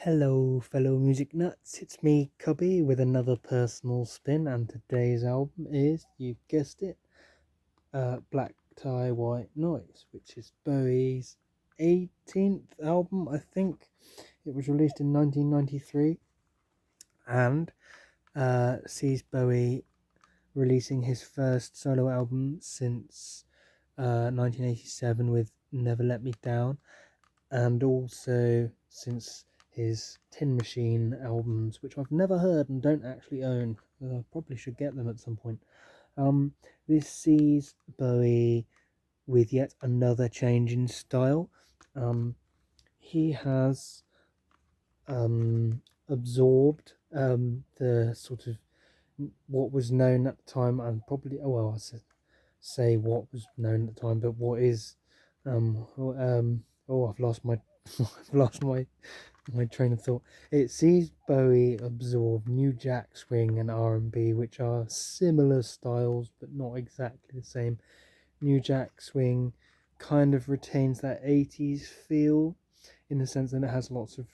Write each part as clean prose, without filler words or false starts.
Hello, fellow music nuts. It's me, Cubby, with another personal spin, and today's album is, you've guessed it, Black Tie White Noise, which is Bowie's 18th album, I think. It was released in 1993 and sees Bowie releasing his first solo album since 1987 with Never Let Me Down, and also since his Tin Machine albums, which I've never heard and don't actually own. I probably should get them at some point. Um, this sees Bowie with yet another change in style. He has absorbed the sort of what was known at the time, and probably say what was known at the time, but what is um I've lost my I've lost my train of thought. It sees Bowie absorb New Jack Swing and R&B, which are similar styles but not exactly the same. New Jack Swing kind of retains that 80s feel in the sense that it has lots of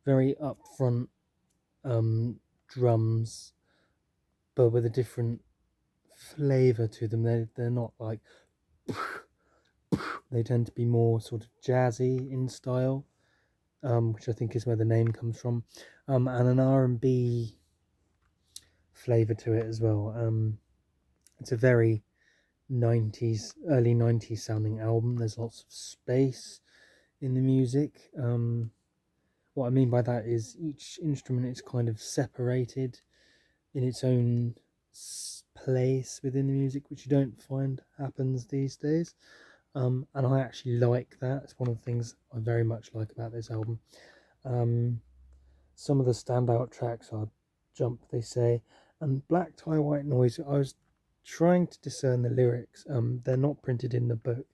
very upfront drums, but with a different flavor to them. They're not like they tend to be more sort of jazzy in style, which I think is where the name comes from, and an R&B flavor to it as well. It's a very 90s, early 90s sounding album. There's lots of space in the music. What I mean by that is each instrument is kind of separated in its own place within the music, which you don't find happens these days. And I actually like that. It's one of the things I very much like about this album. Um, some of the standout tracks are Jump, They Say, and Black Tie White Noise. I was trying to discern the lyrics. They're not printed in the book.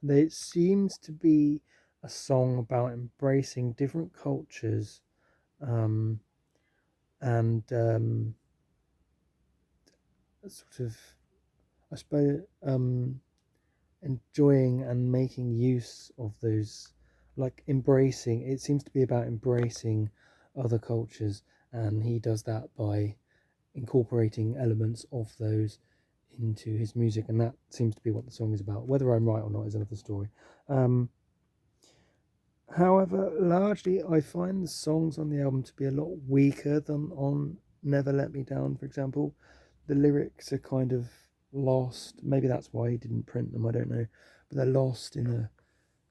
It seems to be a song about embracing different cultures, um, and sort of, I suppose, enjoying and making use of those, like embracing. It seems to be about embracing other cultures, and he does that by incorporating elements of those into his music, and that seems to be what the song is about. Whether I'm right or not is another story. Um, However, largely I find the songs on the album to be a lot weaker than on Never Let Me Down, for example. The lyrics are kind of lost. Maybe that's why he didn't print them, I don't know. But they're lost in a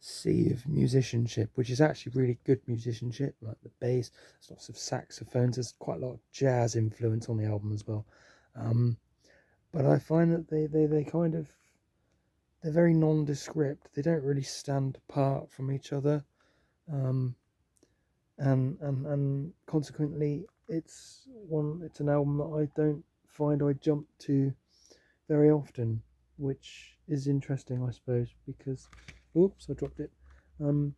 sea of musicianship, which is actually really good musicianship, like the bass. There's lots of saxophones. There's quite a lot of jazz influence on the album as well. Um, but I find that they kind of, they're very nondescript. They don't really stand apart from each other. Um, and consequently it's an album that I don't find I jump to very often, which is interesting, I suppose, because oops, I dropped it. Um,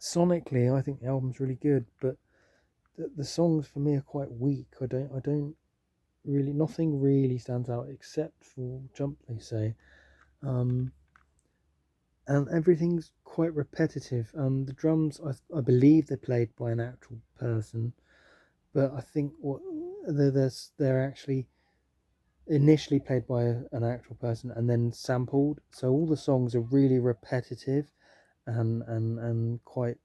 Sonically, I think the album's really good, but the songs for me are quite weak. I don't really, nothing really stands out except for Jump, They Say. Um, and everything's quite repetitive. The drums, I believe they're played by an actual person, but I think they're actually initially played by an actual person and then sampled. So all the songs are really repetitive and quite,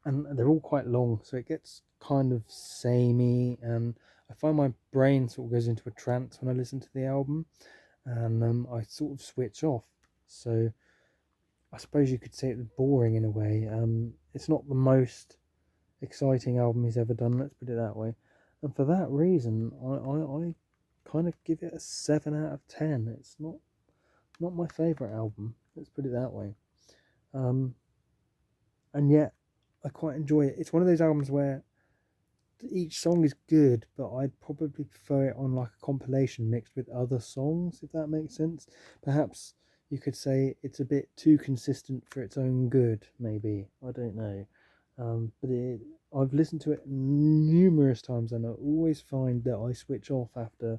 and they're all quite long. So it gets kind of samey, and I find my brain sort of goes into a trance when I listen to the album, and I sort of switch off. So I suppose you could say it's boring in a way. It's not the most exciting album he's ever done, let's put it that way. And for that reason, I kind of give it a 7 out of 10. It's not my favourite album, let's put it that way. Um, and yet, I quite enjoy it. It's one of those albums where each song is good, but I'd probably prefer it on like a compilation mixed with other songs, if that makes sense. Perhaps you could say it's a bit too consistent for its own good, maybe. I don't know. But I've listened to it numerous times, and I always find that I switch off after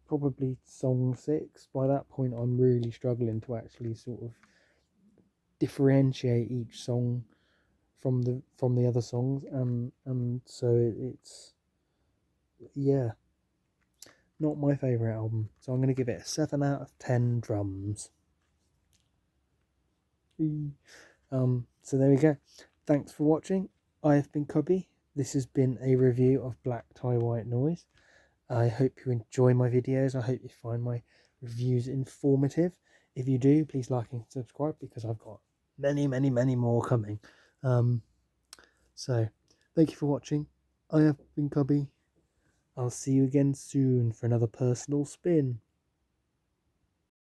probably song 6. By that point, I'm really struggling to actually sort of differentiate each song from the other songs, and so it's yeah, not my favourite album. So I'm going to give it a 7 out of 10 drums. So there we go. Thanks for watching. I have been Cubby. This has been a review of Black Tie White Noise. I hope you enjoy my videos. I hope you find my reviews informative. If you do, please like and subscribe, because I've got many more coming. So thank you for watching. I have been Cubby. I'll see you again soon for another personal spin.